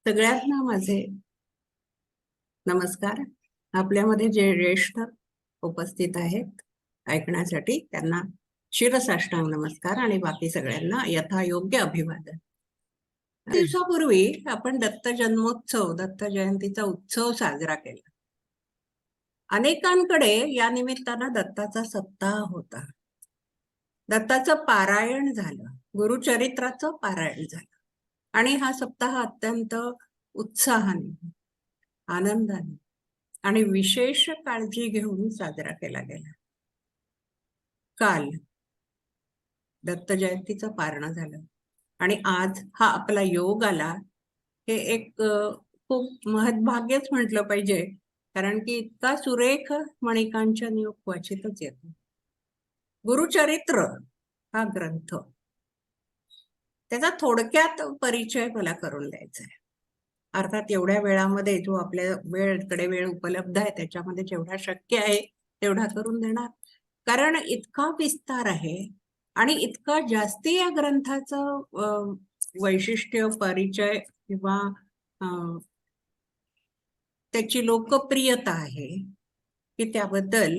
सगळ्यांना माझे नमस्कार. आपल्यामध्ये जे ज्येष्ठ उपस्थित आहेत ऐकण्यासाठी त्यांना शिरसाष्टांग नमस्कार आणि बाकी सगळ्यांना यथायोग्य अभिवादन. दिवसापूर्वी आपण दत्त जन्मोत्सव, दत्त जयंतीचा उत्सव साजरा केला. अनेकांकडे या निमित्तानं दत्ताचा सप्ताह होता. दत्ताचं पारायण झालं, गुरुचरित्राचं पारायण झालं आणि हा सप्ताह अत्यंत उत्साहाने, आनंदाने आणि विशेष काळजी घेऊन साजरा केला गेला. काल दत्त जयंतीचं पारणं झालं आणि आज हा आपला योग आला. हे एक खूप महत्भाग्यच म्हटलं पाहिजे, कारण की इतका सुरेख मणिकांचन योग क्वचितच येतो. गुरुचरित्र हा ग्रंथ, त्याचा थोडक्यात परिचय मला करून द्यायचा आहे. अर्थात एवढ्या वेळामध्ये जो आपल्या वेळ उपलब्ध आहे त्याच्यामध्ये जेवढा शक्य आहे तेवढा करून देणार, कारण इतका विस्तार आहे आणि इतका जास्ती या ग्रंथाचं वैशिष्ट्य, परिचय किंवा त्याची लोकप्रियता आहे की त्याबद्दल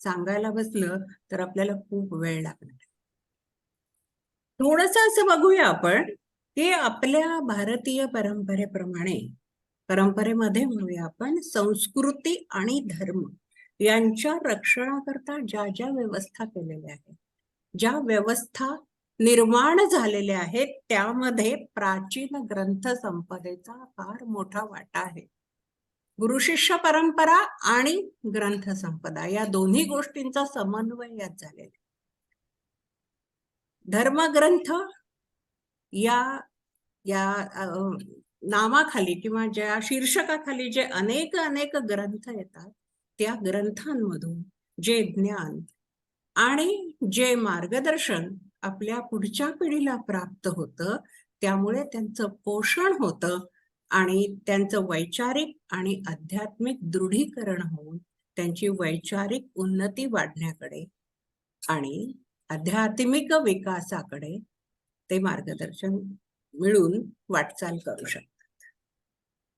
सांगायला बसलं तर आपल्याला खूप वेळ लागणार. थोडस असं बघूया आपण की आपल्या भारतीय परंपरेमध्ये म्हणूया आपण, संस्कृती आणि धर्म यांच्या रक्षणाकरता ज्या ज्या व्यवस्था केलेल्या आहेत, ज्या व्यवस्था निर्माण झालेल्या आहेत, त्यामध्ये प्राचीन ग्रंथ संपदेचा फार मोठा वाटा आहे. गुरुशिष्य परंपरा आणि ग्रंथ संपदा या दोन्ही गोष्टींचा समन्वय यात झालेला. धर्मग्रंथ या या नामाखाली किंवा ज्या शीर्षकाखाली जे अनेक अनेक ग्रंथ येतात, त्या ग्रंथांमधून जे ज्ञान आणि जे मार्गदर्शन आपल्या पुढच्या पिढीला प्राप्त होतं, त्यामुळे त्यांचं पोषण होतं आणि त्यांचं वैचारिक आणि आध्यात्मिक दृढीकरण होऊन त्यांची वैचारिक उन्नती वाढण्याकडे आणि आध्यात्मिक विकासाकडे ते मार्गदर्शन मिळून वाटचाल करू शकतात.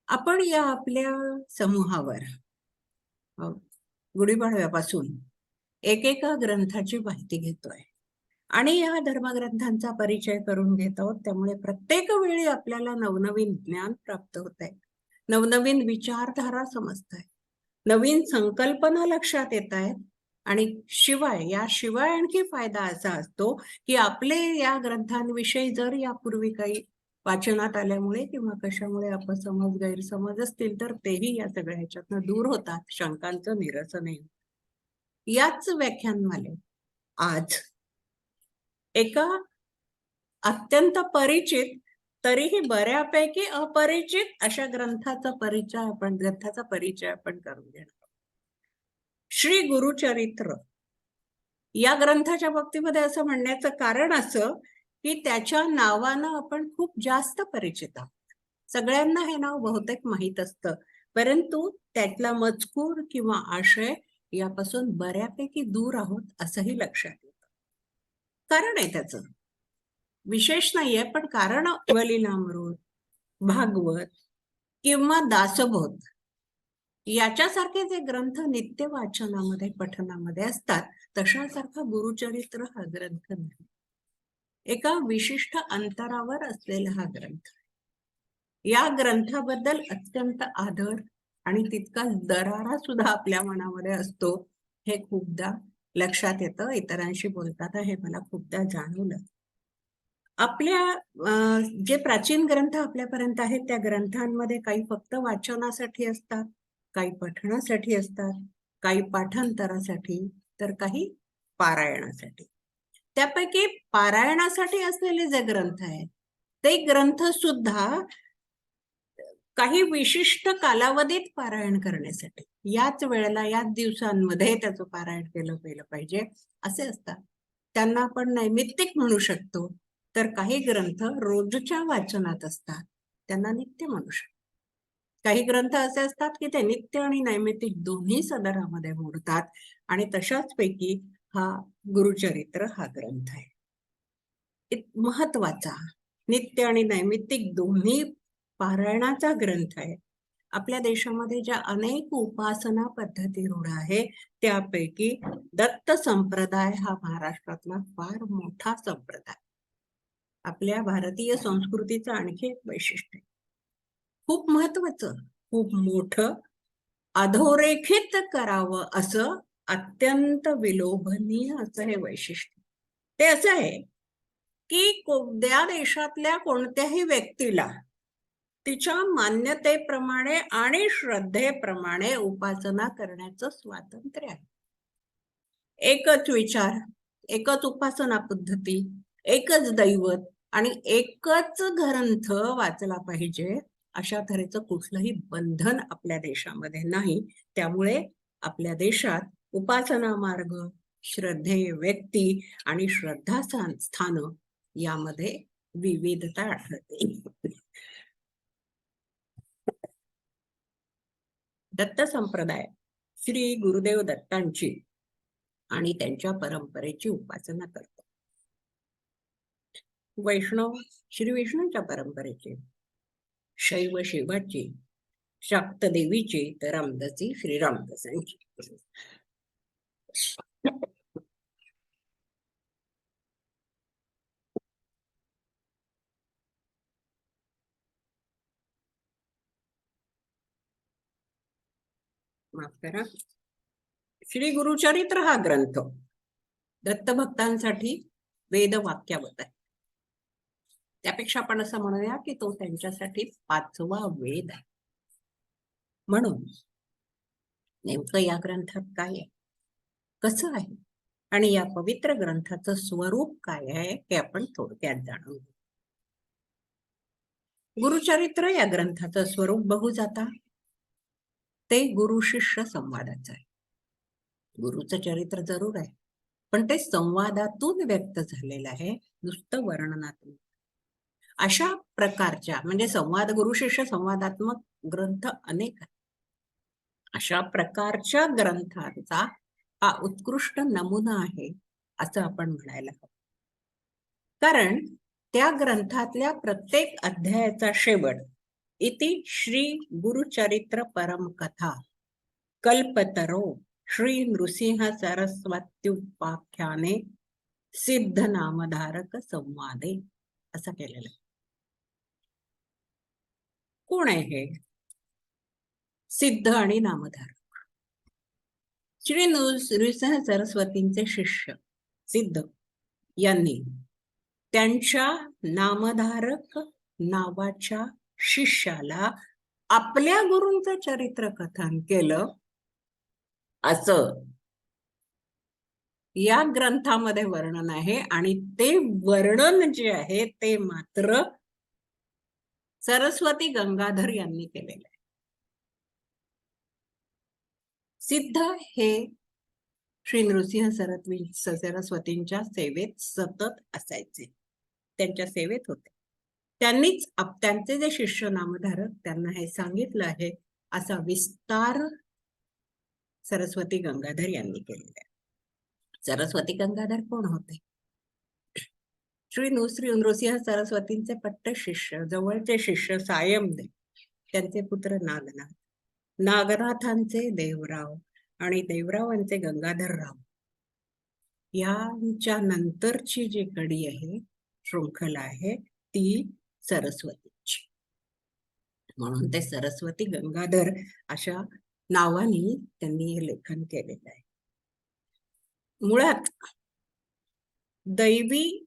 आपण या आपल्या समूहावर गुढीपाडव्यापासून एकेका ग्रंथाची माहिती घेतोय आणि या धर्मग्रंथांचा परिचय करून घेत आहोत. त्यामुळे प्रत्येक वेळी आपल्याला नवनवीन ज्ञान प्राप्त होत आहे, नवनवीन विचारधारा समजत आहे, नवीन संकल्पना लक्षात येत आहेत आणि याशिवाय आणखी फायदा असा असतो की आपले या ग्रंथांविषयी जर यापूर्वी काही वाचनात आल्यामुळे किंवा कशामुळे अपसमज, गैरसमज असतील तर तेही या सगळ्या ह्याच्यातनं दूर होतात, शंकांचं निरसनही. याच व्याख्यानमालेत आज एका अत्यंत परिचित तरीही बऱ्यापैकी अपरिचित अशा ग्रंथाचा परिचय आपण करून घेणार. श्री गुरुचरित्र या ग्रंथाच्या बाबतीमध्ये असं म्हणण्याचं कारण असं की त्याच्या नावानं आपण खूप जास्त परिचित आहोत. सगळ्यांना हे नाव बहुतेक माहीत असतं, परंतु त्यातला मजकूर किंवा आशय यापासून बऱ्यापैकी दूर आहोत असंही लक्षात येतं. कारण आहे त्याचं, विशेष नाहीये, पण कारण वलीलामृत, भागवत किंवा दासबोध याच्यासारखे जे ग्रंथ नित्य वाचनामध्ये, पठनामध्ये असतात, तशासारखा गुरुचरित्र हा ग्रंथ नाही. एका विशिष्ट अंतरावर असलेला हा ग्रंथ. या ग्रंथाबद्दल अत्यंत आदर आणि तितका दरारा सुद्धा आपल्या मनामध्ये असतो, हे खूपदा लक्षात येतं. इतरांशी बोलताना हे मला खूपदा जाणवलं. आपल्या जे प्राचीन ग्रंथ आपल्यापर्यंत आहेत, त्या ग्रंथांमध्ये काही फक्त वाचनासाठी असतात, काही पठणासाठी असतात, काही पाठांतरासाठी, तर काही पारायणासाठी. त्यापैकी पारायणासाठी असलेले जे ग्रंथ आहेत, ते ग्रंथ सुद्धा काही विशिष्ट कालावधीत पारायण करण्यासाठी, याच वेळेला, याच दिवसांमध्ये त्याचं पारायण केलं पाहिजे असे असतात. त्यांना आपण नैमित्तिक म्हणू शकतो. तर काही ग्रंथ रोजच्या वाचनात असतात, त्यांना नित्य म्हणू शकतो. काही ग्रंथ असे असतात की ते नित्य आणि नैमित्तिक दोन्ही सदरामध्ये मोडतात आणि तशाच पैकी हा गुरुचरित्र हा ग्रंथ आहे. महत्वाचा, नित्य आणि नैमित्तिक दोन्ही पारायणाचा ग्रंथ आहे. आपल्या देशामध्ये ज्या अनेक उपासना पद्धती रूढ आहे त्यापैकी दत्त संप्रदाय हा महाराष्ट्रातला फार मोठा संप्रदाय. आपल्या भारतीय संस्कृतीचं आणखी एक वैशिष्ट्य आहे, खूप महत्वाचं, खूप मोठं, अधोरेखित करावं असं अत्यंत विलोभनीय असं हे वैशिष्ट्य. ते असं आहे की कोणत्या देशातल्या कोणत्याही व्यक्तीला तिच्या मान्यतेप्रमाणे आणि श्रद्धेप्रमाणे उपासना करण्याचं स्वातंत्र्य आहे. एकच विचार, एकच उपासना पद्धती, एकच दैवत आणि एकच ग्रंथ वाचला पाहिजे अशा तऱ्हेचं कुठलंही बंधन आपल्या देशामध्ये नाही. त्यामुळे आपल्या देशात उपासना मार्ग, श्रद्धे व्यक्ती आणि श्रद्धास्थान यामध्ये विविधता आढळते. दत्त संप्रदाय श्री गुरुदेव दत्तांची आणि त्यांच्या परंपरेची उपासना करतो. वैष्णव श्री विष्णूंच्या परंपरेची, शैव शिवाची, शाक्त देवीची, तर रामदासी श्री रामदासांची. माफ करा, श्री गुरुचरित्र हा ग्रंथ दत्तभक्तांसाठी वेदवाक्यावत आहे. त्यापेक्षा आपण असं म्हणूया की तो त्यांच्यासाठी 5वा वेद आहे. म्हणून नेमकं या ग्रंथात काय आहे, कसं आहे आणि या पवित्र ग्रंथाचं स्वरूप काय आहे हे आपण थोडक्यात जाणून घेऊ. गुरुचरित्र या ग्रंथाचं स्वरूप बघू जाता ते गुरु शिष्य संवादाचं आहे. गुरुचं चरित्र जरूर आहे, पण ते संवादातून व्यक्त झालेलं आहे, नुसतं वर्णनातून. अशा प्रकारच्या म्हणजे संवाद, गुरु शिष्य संवादात्मक ग्रंथ अनेक आहेत. अशा प्रकारच्या ग्रंथांचा हा उत्कृष्ट नमुना आहे असं आपण म्हणायला हवं. कारण त्या ग्रंथातल्या प्रत्येक अध्यायाचा शेवट इति श्री गुरुचरित्र परम कथा कल्पतरो श्री नृसिंह सरस्वत्युपाख्याने सिद्ध नामधारक संवादे असं केलेलं आहे. कोण आहे हे सिद्ध आणि नामधारक? श्री नृसिंह सरस्वतींचे शिष्य सिद्ध यांनी त्यांच्या नामधारक नावाच्या शिष्याला आपल्या गुरूंचं चरित्र कथन केलं असं या ग्रंथामध्ये वर्णन आहे. आणि ते वर्णन जे आहे ते मात्र सरस्वती गंगाधर यांनी केलेलं आहे. सिद्ध हे श्री नृसिंह सरस्वतींच्या सेवेत सतत असायचे, त्यांच्या सेवेत होते. त्यांनीच त्यांचे जे शिष्य नामधारक त्यांना हे सांगितलं आहे असा विस्तार सरस्वती गंगाधर यांनी केलेला आहे. सरस्वती गंगाधर कोण होते? श्री नृसिंह सरस्वतींचे पट्ट शिष्य, जवळचे शिष्य सायमदेव, त्यांचे पुत्र नागनाथ, नागनाथांचे देवराव आणि देवरावांचे गंगाधरराव. यांच्या नंतरची जी कडी आहे, शृंखला आहे, ती सरस्वतीची. म्हणून ते सरस्वती गंगाधर अशा नावाने त्यांनी हे लेखन केलेलं आहे. मुळात दैवी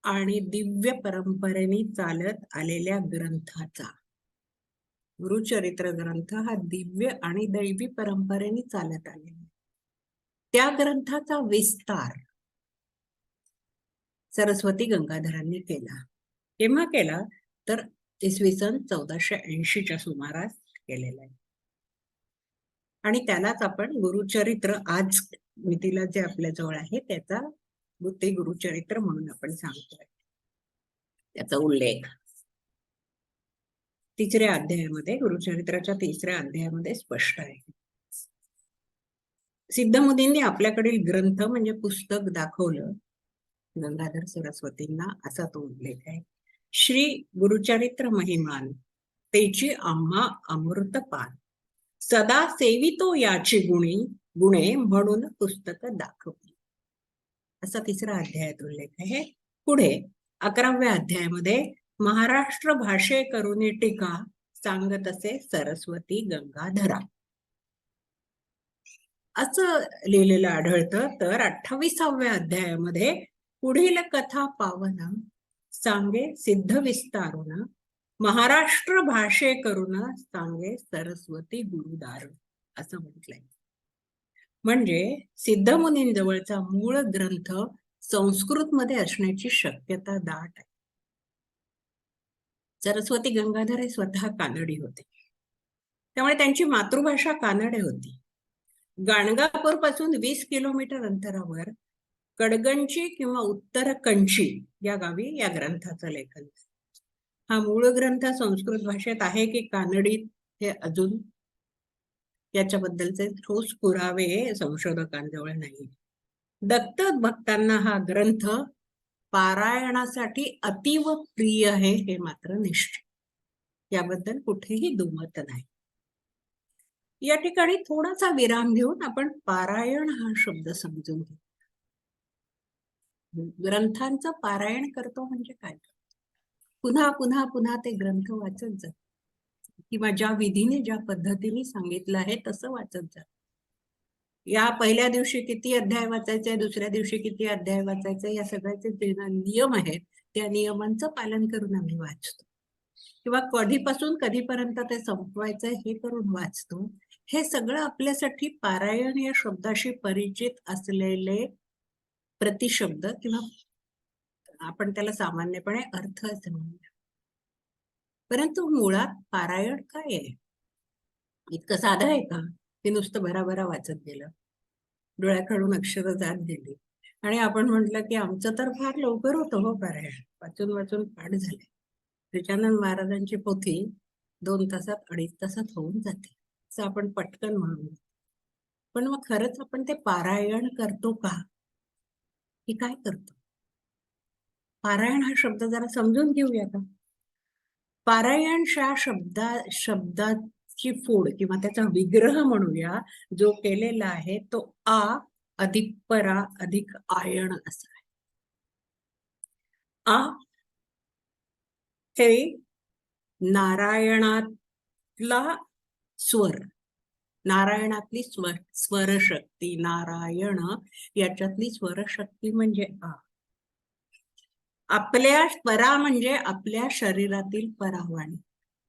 आणि दिव्य परंपरेने चालत आलेल्या ग्रंथाचा, गुरुचरित्र ग्रंथ हा दिव्य आणि दैवी परंपरेने चालत आलेला, त्या ग्रंथाचा विस्तार सरस्वती गंगाधरांनी केला. केव्हा केला तर इसवी सन 1480च्या सुमारास केलेला आहे. आणि त्यालाच आपण गुरुचरित्र आज मितीला जे आपल्या जवळ आहे त्याचा ते गुरुचरित्र म्हणून आपण सांगतोय. त्याचा उल्लेख 3ऱ्या अध्यायामध्ये, गुरुचरित्राच्या 3ऱ्या अध्यायामध्ये स्पष्ट आहे. सिद्धमुनींनी आपल्याकडील ग्रंथ म्हणजे पुस्तक दाखवलं गंगाधर सरस्वतींना, असा तो उल्लेख आहे. श्री गुरुचरित्र महिमान तेची आम्हा अमृतपान, सदा सेवितो याची गुणे म्हणून पुस्तक दाखवली. असा 3रा अध्यायात उल्लेख आहे. पुढे 11व्या अध्यायामध्ये महाराष्ट्र भाषे करुनी टीका सांगत असे सरस्वती गंगाधरा असं लिहिलेलं आढळतं. तर 28व्या अध्यायामध्ये पुढील कथा पावन सांगे सिद्ध विस्तारून, महाराष्ट्र भाषे करून सांगे सरस्वती गुरुदार असं म्हटलंय. म्हणजे सिद्धमुनींजवळचा मूळ ग्रंथ संस्कृत मध्ये असण्याची शक्यता दाट आहे. सरस्वती गंगाधर हे स्वतः कानडी होते, त्यामुळे त्यांची मातृभाषा कानडे होती. गाणगापूर पासून 20 किलोमीटर अंतरावर कडगंची किंवा उत्तर कंची या गावी या ग्रंथाचं लेखन. हा मूळ ग्रंथ संस्कृत भाषेत आहे की कानडीत हे अजून याच्याबद्दलचे ठोस पुरावे संशोधकांजवळ नाही. दत्त भक्तांना हा ग्रंथ पारायणासाठी अतीव प्रिय आहे हे मात्र निश्चित. याबद्दल कुठेही दुमत नाही. या ठिकाणी थोडासा विराम घेऊन आपण पारायण हा शब्द समजून घेऊ. ग्रंथांचं पारायण करतो म्हणजे काय? पुन्हा पुन्हा पुन्हा ते ग्रंथ वाचत जात किंवा ज्या विधीने ज्या पद्धतीने सांगितलं आहे तसं वाचत जात. या पहिल्या दिवशी किती अध्याय वाचायचे, दुसऱ्या दिवशी किती अध्याय वाचायचे, या सगळ्याचे जे नियम आहेत त्या नियमांचं पालन करून आम्ही वाचतो, किंवा कधीपासून कधीपर्यंत ते संपवायचं हे करून वाचतो. हे सगळं आपल्यासाठी पारायण या शब्दाशी परिचित असलेले प्रतिशब्द किंवा आपण त्याला सामान्यपणे अर्थ असे म्हणूया. परंतु मुळात पारायण काय आहे? इतकं साधं आहे का की नुसतं भराभरा वाचत गेलं, डोळ्याकडून अक्षरं जात गेली आणि आपण म्हटलं की आमचं तर फार लवकर होतं हो पारायण, वाचून वाचून पाठ झाले. गजानन महाराजांची पोथी 2 तासात 2.5 तासात होऊन जाते असं आपण पटकन म्हणून. पण मग खरंच आपण ते पारायण करतो का, की काय करतो? पारायण हा शब्द जरा समजून घेऊया का. पारायण शब्दाची फोड किंवा त्याचा विग्रह म्हणूया जो केलेला आहे तो आ अधिक परा अधिक आयण असा आहे. आ हे नारायणातला स्वर, नारायणातली स्वरशक्ती, नारायण याच्यातली स्वरशक्ती म्हणजे आ. आपल्या परा म्हणजे आपल्या शरीरातील परावाणी.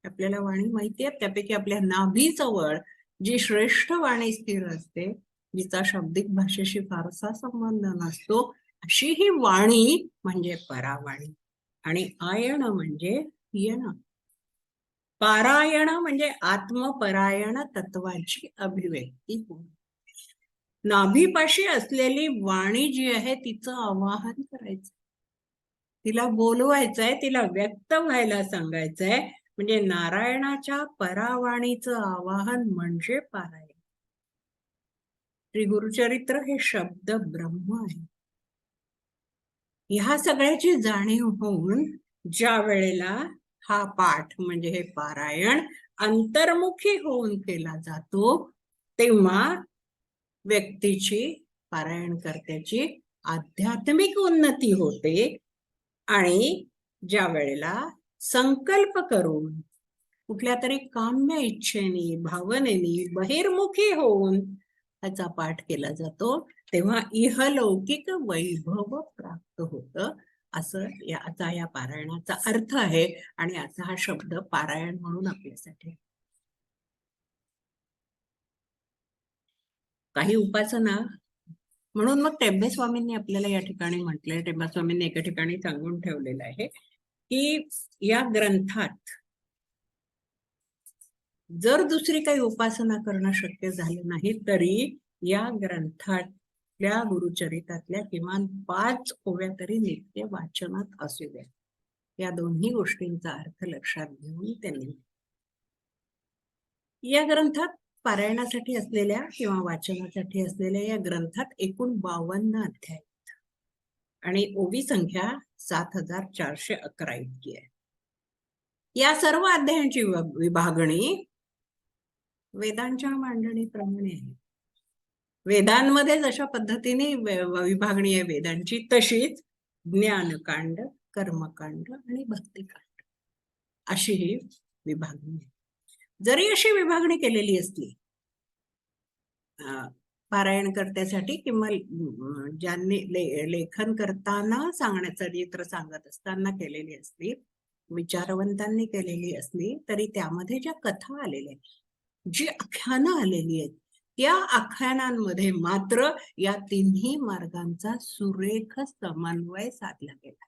आपल्याला वाणी माहिती आहे, त्यापैकी आपल्या नाभीजवळ जी श्रेष्ठ वाणी स्थिर असते, जिचा शाब्दिक भाषेशी फारसा संबंध नसतो, अशी ही वाणी म्हणजे परावाणी. आणि आयण म्हणजे येण. पारायण म्हणजे आत्मपरायण तत्वाची अभिव्यक्ती होय. नाभीपाशी असलेली वाणी जी आहे तिचं आवाहन करायचं, तिला बोलवायचंय, तिला व्यक्त व्हायला सांगायचंय. म्हणजे नारायणाच्या परावाणीचं आवाहन म्हणजे पारायण. श्री गुरुचरित्र हे शब्द ब्रह्म आहे. ह्या सगळ्याची जाणीव होऊन ज्या वेळेला हा पाठ म्हणजे हे पारायण अंतर्मुखी होऊन केला जातो, तेव्हा व्यक्तीची, पारायण करत्याची आध्यात्मिक उन्नती होते. आणि ज्या वेळेला संकल्प करून कुठल्या तरी काम्य इच्छेने, भावनेने बहिर्मुखी होऊन त्याचा पाठ केला जातो, तेव्हा इहलौकिक वैभव प्राप्त होतं. असं या पारायणाचा अर्थ आहे. आणि असा हा शब्द पारायण म्हणून आपल्यासाठी. काही उपासना म्हणून मग टेंबे स्वामींनी आपल्याला या ठिकाणी म्हटलंय, टेंबे स्वामींनी एका ठिकाणी सांगून ठेवलेलं आहे की या ग्रंथात जर दुसरी काही उपासना करणं शक्य झालं नाही तरी या ग्रंथातल्या गुरुचरितातल्या किमान 5 ओव्या तरी नित्य वाचनात असू द्या. या दोन्ही गोष्टींचा अर्थ लक्षात घेऊन त्यांनी या ग्रंथात पारायणासाठी असलेल्या किंवा वाचनासाठी असलेल्या या ग्रंथात एकूण 52 अध्याय आणि ओवी संख्या 7411 इतकी आहे. या सर्व अध्यायांची विभागणी वेदांच्या मांडणीप्रमाणे आहे. वेदांमध्ये जशा पद्धतीने विभागणी आहे वेदांची, तशीच ज्ञानकांड, कर्मकांड आणि भक्तिकांड अशी ही विभागणी आहे. जरी अशी विभागणी केलेली असली पारायणकर्त्यासाठी किंवा ज्यांनी लेखन करताना चरित्र सांगत असताना केलेली असली, विचारवंतांनी केलेली असली, तरी त्यामध्ये ज्या कथा आलेल्या आहेत, जी आख्यानं आलेली आहेत, त्या आख्यानांमध्ये मात्र या तिन्ही मार्गांचा सुरेख समन्वय साधला गेला.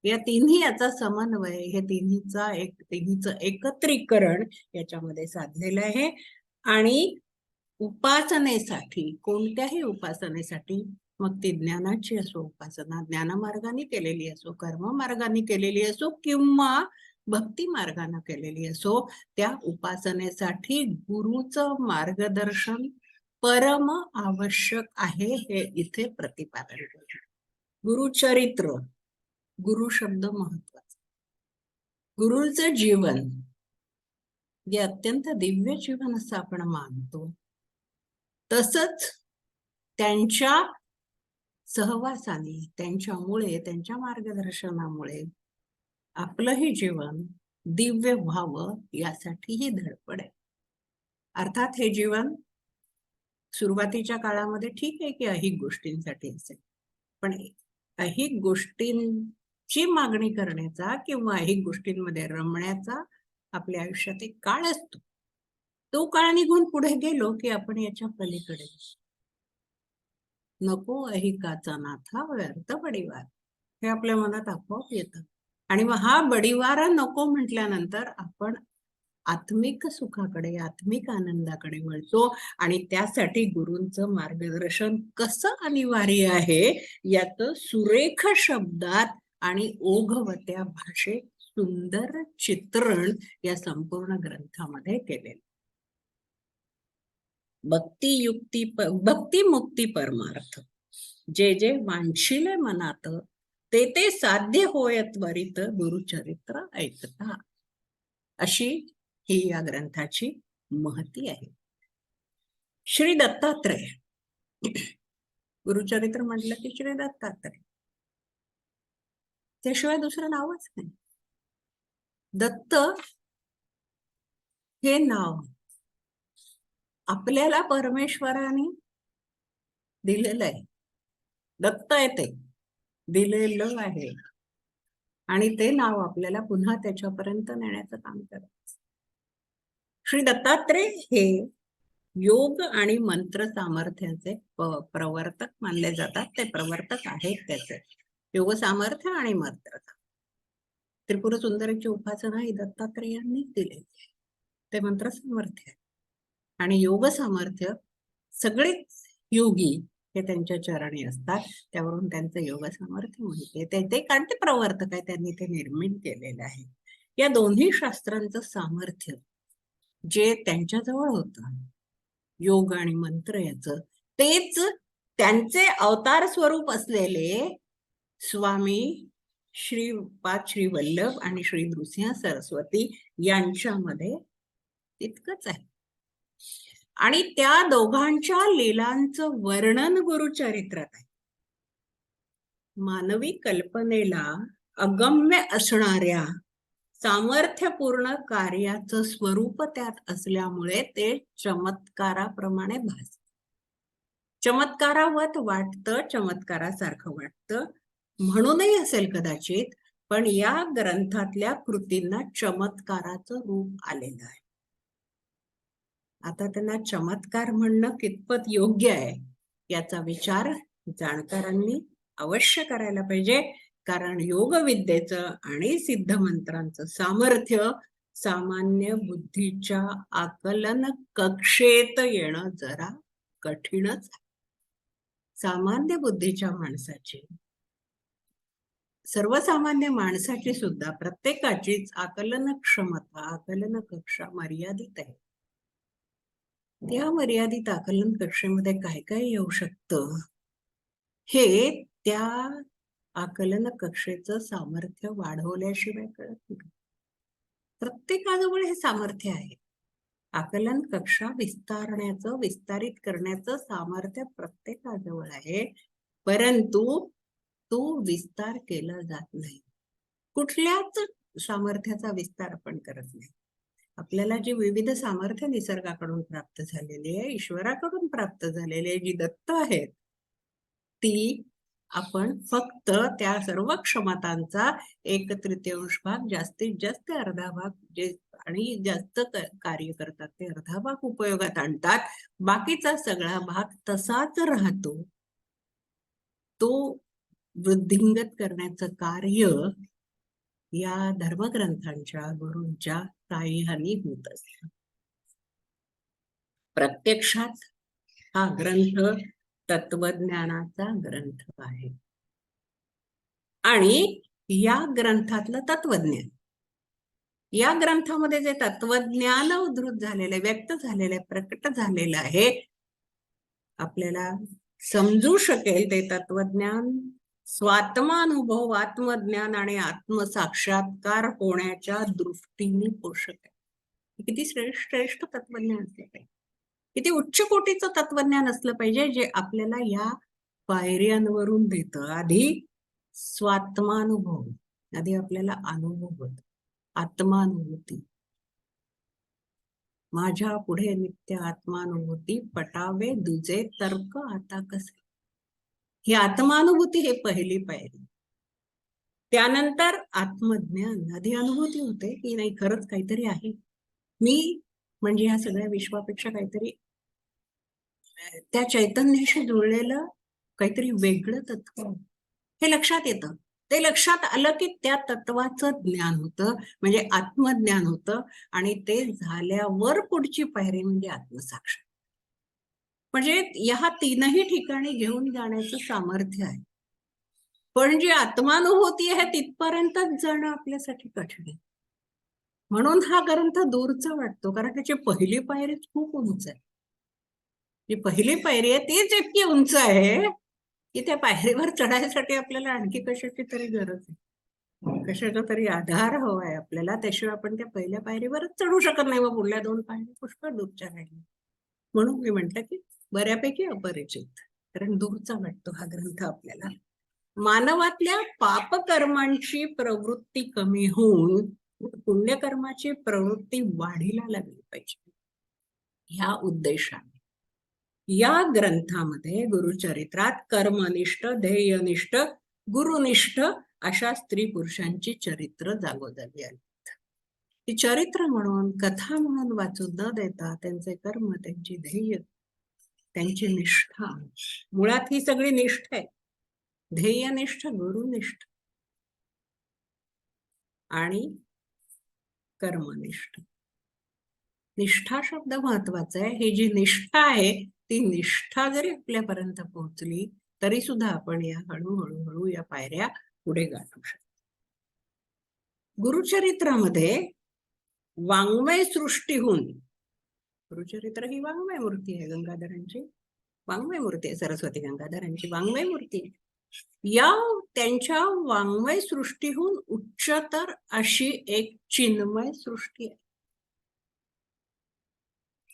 या तिन्ही याचा समन्वय, हे तिन्हीचं एकत्रीकरण याच्यामध्ये साधलेलं आहे. आणि उपासनेसाठी, कोणत्याही उपासनेसाठी, मग ती ज्ञानाची असो उपासना, ज्ञानमार्गाने केलेली असो, कर्ममार्गाने केलेली असो किंवा भक्ती मार्गाने केलेली असो, त्या उपासनेसाठी गुरुचं मार्गदर्शन परम आवश्यक आहे, हे इथे प्रतिपादन केलं. गुरुचरित्र, गुरु शब्द महत्वाचा. गुरुचं जीवन जे अत्यंत दिव्य जीवन असं आपण मानतो, तसंच त्यांच्या सहवासाने, त्यांच्यामुळे, त्यांच्या मार्गदर्शनामुळे आपलंही जीवन दिव्य व्हावं यासाठी ही धडपड आहे. अर्थात हे जीवन सुरुवातीच्या काळामध्ये ठीक आहे की अहिक गोष्टींसाठी असेल, पण अहिक गोष्टींची मागणी करण्याचा किंवा अहिक गोष्टींमध्ये रमण्याचा आपल्या आयुष्यात एक काळ असतो. तो काळ निघून पुढे गेलो की आपण याच्या पलीकडे नको अहिकाचा नाथा व्यर्थ बडीवार, हे आपल्या मनात आपोआप येतं. आणि मग हा बडीवारा नको म्हटल्यानंतर आपण आत्मिक सुखाकडे, आत्मिक आनंदाकडे वळतो. आणि त्यासाठी गुरूंचं मार्गदर्शन कसं अनिवार्य आहे याचं सुरेख शब्दात आणि ओघवत्या भाषेत सुंदर चित्रण या संपूर्ण ग्रंथामध्ये केलेलं. भक्ती मुक्ती परमार्थ, जे जे वांछिले मनात, ते ते साध्य होय त्वरित गुरुचरित्र ऐकता, अशी ही या ग्रंथाची महती आहे. श्री दत्तात्रय, गुरुचरित्र म्हटलं की श्री दत्तात्रय, त्याशिवाय दुसरं नावच नाही. दत्त हे नाव आपल्याला परमेश्वराने दिलेलं आहे. दत्त आहे ते दिलेलं आहे, आणि ते नाव आपल्याला पुन्हा त्याच्यापर्यंत नेण्याचं काम करायचं. श्री दत्तात्रय हे योग आणि मंत्र सामर्थ्याचे प्रवर्तक मानले जातात. ते प्रवर्तक आहेत त्याचे, योग सामर्थ्य आणि मंत्र. त्रिपुर सुंदरीची उपासना ही दत्तात्रेयांनी दिलेली आहे. ते मंत्र सामर्थ्य आणि योग सामर्थ्य सगळेच योगी हे त्यांच्या चरणी असतात, त्यावरून त्यांचं योग सामर्थ्य माहिती आहे. ते कारण ते प्रवर्तक आहे, त्यांनी ते निर्मित केलेलं आहे. या दोन्ही शास्त्रांचं सामर्थ्य जे त्यांच्याजवळ होतं, योग आणि मंत्र याचं, तेच त्यांचे अवतार स्वरूप असलेले स्वामी श्री वल्लभ आणि श्री नृसिंह सरस्वती यांच्यामध्ये तितकंच आहे. आणि त्या दोघांच्या लीलांचं वर्णन गुरुचरित्रात आहे. मानवी कल्पनेला अगम्य असणाऱ्या सामर्थ्यपूर्ण कार्याचं स्वरूप त्यात असल्यामुळे ते चमत्काराप्रमाणे भासतं. चमत्कारावत वाटतं, चमत्कारासारखं वाटतं म्हणूनही असेल कदाचित, पण या ग्रंथातल्या कृतींना चमत्काराचं रूप आलेलं आहे. आता त्यांना चमत्कार म्हणणं कितपत योग्य आहे याचा विचार जाणकारांनी अवश्य करायला पाहिजे, कारण योगविद्येचं आणि सिद्धमंत्रांचं सामर्थ्य सामान्य बुद्धीच्या आकलन कक्षेत येणं जरा कठीणच आहे. सामान्य बुद्धीच्या माणसाची, सर्वसामान्य माणसाची सुद्धा प्रत्येकाचीच आकलन क्षमता, आकलन कक्षा मर्यादित आहे. त्या मर्यादित आकलन कक्षेमध्ये काय काय येऊ शकतं हे त्या आकलन कक्षेचं सामर्थ्य वाढवल्याशिवाय कळत नाही. प्रत्येकाजवळ हे सामर्थ्य आहे. आकलन कक्षा विस्तारण्याचं, विस्तारित करण्याचं सामर्थ्य प्रत्येकाजवळ आहे, परंतु तो विस्तार केला जात नाही. कुठल्याच सामर्थ्याचा विस्तार आपण करत नाही. आपल्याला जी विविध सामर्थ्य निसर्गाकडून प्राप्त झालेली आहे, ईश्वराकडून प्राप्त झालेली आहे, जी दत्त आहेत, ती आपण फक्त त्या सर्व क्षमतांचा 1/3 भाग, जास्तीत जास्त अर्धा भाग, जे आणि जास्त कार्य करतात ते अर्धा भाग उपयोगात आणतात. बाकीचा सगळा भाग तसाच राहतो. तो वृद्धिंगत करण्याचं कार्य या धर्मग्रंथांच्या, गुरूंच्या साह्याने होत असतं. प्रत्यक्षात हा ग्रंथ तत्वज्ञानाचा ग्रंथ आहे. आणि या ग्रंथातलं तत्वज्ञान, या ग्रंथामध्ये जे तत्वज्ञान उद्धृत झालेले, व्यक्त झालेले, प्रकट झालेलं आहे, आपल्याला समजू शकेल ते तत्वज्ञान स्वात्मानुभव, आत्मज्ञान आणि आत्मसाक्षात्कार होण्याच्या दृष्टीने पोषक आहे. किती श्रेष्ठ तत्वज्ञान असलं पाहिजे, किती उच्च कोटीचं तत्वज्ञान असलं पाहिजे, जे आपल्याला या पायऱ्यांवरून देतं. आधी स्वात्मानुभव, आधी आपल्याला अनुभव होत, आत्मानुभूती. माझ्या पुढे नित्य आत्मानुभूती, पटावे दुजे तर्क आता कसे. ही आत्मानुभूती हे पहिली पायरी. त्यानंतर आत्मज्ञान. आधी अनुभूती होते की नाही, खरंच काहीतरी आहे, मी म्हणजे या सगळ्या विश्वापेक्षा काहीतरी, त्या चैतन्याशी जुळलेलं काहीतरी वेगळं तत्व, हे लक्षात येतं. ते लक्षात आलं की त्या तत्वाचं ज्ञान होतं, म्हणजे आत्मज्ञान होतं. आणि ते झाल्यावर पुढची पायरी म्हणजे आत्मसाक्षात्कार. म्हणजे या तीनही ठिकाणी घेऊन जाण्याचं सामर्थ्य आहे. पण जी आत्मानुभूती आहे तिथपर्यंतच जाणं आपल्यासाठी कठीण आहे. म्हणून हा ग्रंथ दूरचा वाटतो, कारण त्याची पहिली पायरी खूप उंच आहे. जी पहिली पायरी आहे तीच इतकी उंच आहे की त्या पायरीवर चढायसाठी आपल्याला आणखी कशाची तरी गरज आहे, कशाचा तरी आधार हवा आहे आपल्याला. त्याशिवाय आपण त्या पहिल्या पायरीवरच चढू शकत नाही. मग पुढल्या 2 पायऱ्या पुष्कळ दूरच्या राहिल्या. म्हणून मी म्हटलं की बऱ्यापैकी अपरिचित, कारण दूरचा वाटतो हा ग्रंथ आपल्याला. मानवातल्या पापकर्मांची प्रवृत्ती कमी होऊन पुण्यकर्माची प्रवृत्ती वाढीला लागली पाहिजे, ह्या उद्देशाने या ग्रंथामध्ये, गुरुचरित्रात, कर्मनिष्ठ, ध्येयनिष्ठ, गुरुनिष्ठ अशा स्त्री पुरुषांची चरित्र जागोजागी आली. ती चरित्र म्हणून, कथा म्हणून वाचू न देता त्यांचे कर्म, त्यांची ध्येय, त्यांची निष्ठा, मुळात ही सगळी निष्ठा आहे. ध्येयनिष्ठ, गुरुनिष्ठ आणि कर्मनिष्ठ. निष्ठा शब्द महत्वाचा आहे. ही जी निष्ठा आहे ती निष्ठा जरी आपल्यापर्यंत पोहोचली तरी सुद्धा आपण या हळूहळू या पायऱ्या पुढे गाठू शकतो. गुरुचरित्रामध्ये वाङ्मय सृष्टीहून, गुरुचरित्र ही वाङ्मय मूर्ती आहे, गंगाधरांची वाङ्मय मूर्ती आहे, सरस्वती गंगाधरांची वाङ्मय मूर्ती आहे. या त्यांच्या वाङ्मय सृष्टीहून उच्चतर अशी एक चिन्मय सृष्टी आहे.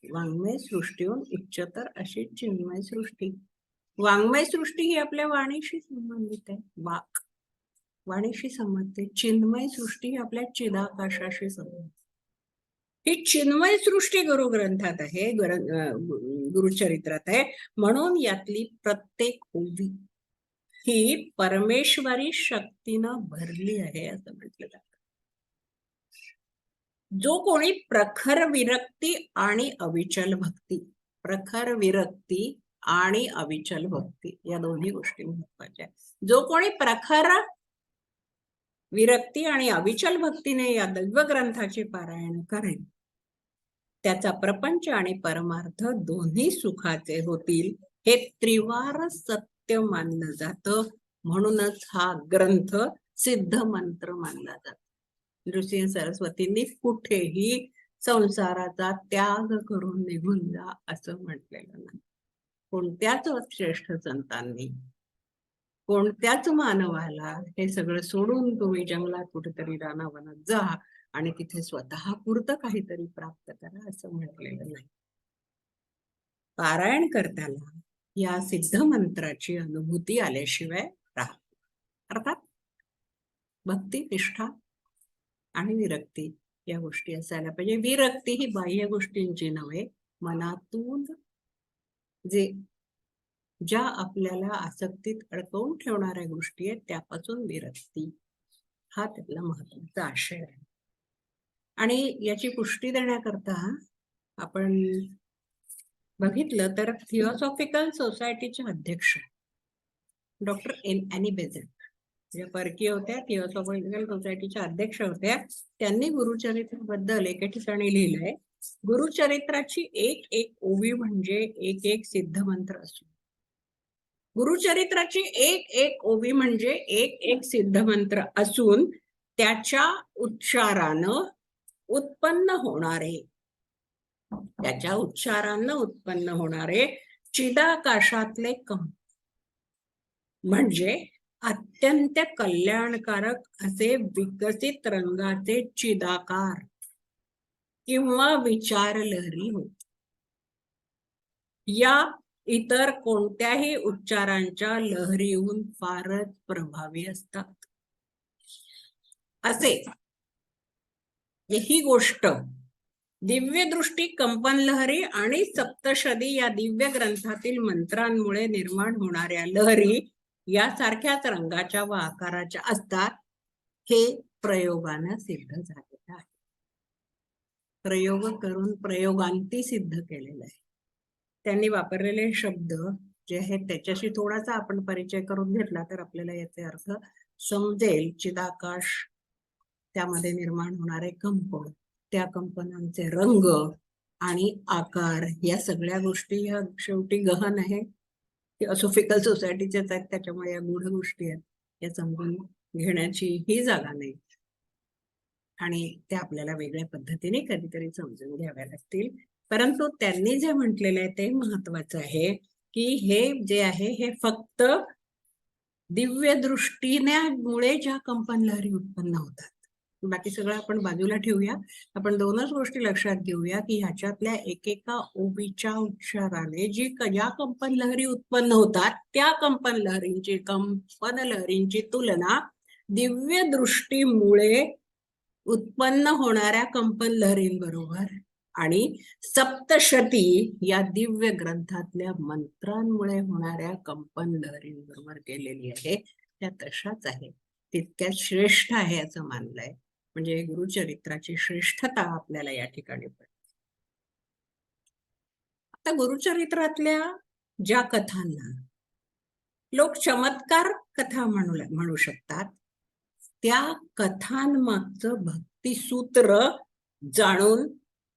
वाङ्मय सृष्टीहून उच्चतर अशी चिन्मय सृष्टी. वाङ्मय सृष्टी ही आपल्या वाणीशी संबंधित आहे, वाक वाणीशी संबंधित. चिन्मय सृष्टी ही आपल्या चिदाकाशाशी संबंधित. ही चिन्मय सृष्टी गुरुग्रंथात आहे, गुरुचरित्रात आहे. म्हणून यातली प्रत्येक ओवी ही परमेश्वरी शक्तीनं भरली आहे असं म्हटलं जातं. जो कोणी प्रखर विरक्ती आणि अविचल भक्ती, प्रखर विरक्ती आणि अविचल भक्ती या दोन्ही गोष्टी महत्वाच्या. जो कोणी प्रखर विरक्ती आणि अविचल भक्तीने या दिव्यग्रंथाचे पारायण करेल, त्याचा प्रपंच आणि परमार्थ दोन्ही सुखाचे होतील, हे त्रिवार सत्य मानलं जातं. म्हणूनच हा ग्रंथ सिद्ध मंत्र मानला जातो. नृसिंह सरस्वतींनी कुठेही संसाराचा त्याग करून निघून जा असं म्हटलेलं नाही. कोणत्याच श्रेष्ठ संतांनी, कोणत्याच मानवाला हे सगळं सोडून तुम्ही जंगलात कुठेतरी रानावनात जा आणि तिथे स्वतः पुरतं काहीतरी प्राप्त करा असं म्हटलेलं नाही. पारायण करताना या सिद्ध मंत्राची अनुभूती आल्याशिवाय राहा. अर्थात भक्ती, निष्ठा आणि विरक्ती या गोष्टी असायला पाहिजे. विरक्ती ही बाह्य गोष्टींची नव्हे, मनातून जे ज्या आपल्याला आसक्तीत अडकवून ठेवणाऱ्या गोष्टी आहेत त्यापासून विरक्ती, हा त्यातला महत्वाचा आशय आहे. आणि याची पुष्टी देण्याकरता आपण बघितलं तर थिओसॉफिकल सोसायटीचे अध्यक्ष डॉक्टर ॲनी बेझंट ज्या परकीय होत्या, थिओसॉफिकल सोसायटीच्या अध्यक्ष होत्या, त्यांनी गुरुचरित्राबद्दल एके ठिकाणी लिहिलंय, गुरुचरित्राची एक एक ओवी म्हणजे एक एक सिद्ध मंत्र असतो. गुरुचरित्राची एक एक ओवी म्हणजे एक एक सिद्ध मंत्र असून त्याच्या उच्चारानं उत्पन्न होणारे चिदाकाशातले कंप म्हणजे अत्यंत कल्याणकारक असे विकसित रंगाचे चिदाकार किंवा विचार लहरी होत. या इतर कोणत्याही उच्चारांच्या लहरीहून फारच प्रभावी असतात. असे ही गोष्ट दिव्य दृष्टी, कंपन लहरी आणि सप्तशदी या दिव्य ग्रंथातील मंत्रांमुळे निर्माण होणाऱ्या लहरी यासारख्याच रंगाच्या व आकाराच्या असतात, हे प्रयोगानं सिद्ध झालेलं आहे. प्रयोग करून प्रयोगांती सिद्ध केलेलं आहे. त्यांनी वापरलेले शब्द जे आहेत त्याच्याशी थोडासा आपण परिचय करून घेतला तर आपल्याला याचे अर्थ समजेल. चिदाकाश, त्यामध्ये निर्माण होणारे कंपन, त्या कंपनांचे रंग आणि आकार, या सगळ्या गोष्टी या शेवटी गहन आहे. थिओसॉफिकल सोसायटीचेच आहेत, त्याच्यामुळे या गूढ गोष्टी आहेत, या समजून घेण्याची ही जागा नाही आणि त्या आपल्याला वेगळ्या पद्धतीने कधीतरी समजून घ्याव्या लागतील. परंतु त्यांनी जे म्हटलेलं आहे ते महत्वाचं आहे की हे जे आहे हे फक्त दिव्य दृष्टीमुळे ज्या कंपन लहरी उत्पन्न होतात, बाकी सगळं आपण बाजूला ठेवूया. आपण दोनच गोष्टी लक्षात घेऊया की ह्याच्यातल्या एकेका ओबीच्या उच्चाराने जी ज्या कंपन लहरी उत्पन्न होतात त्या कंपन लहरींची तुलना दिव्य दृष्टीमुळे उत्पन्न होणाऱ्या कंपन लहरींबरोबर आणि सप्तशती या दिव्य ग्रंथातल्या मंत्रांमुळे होणाऱ्या कंपन लहरींबरोबर केलेली आहे. त्या तशाच आहे, तितक्यात श्रेष्ठ आहे असं मानलंय. म्हणजे गुरुचरित्राची श्रेष्ठता आपल्याला या ठिकाणी पडते. आता गुरुचरित्रातल्या ज्या कथांना लोक चमत्कार कथा म्हणू शकतात, त्या कथांमागचं भक्तिसूत्र जाणून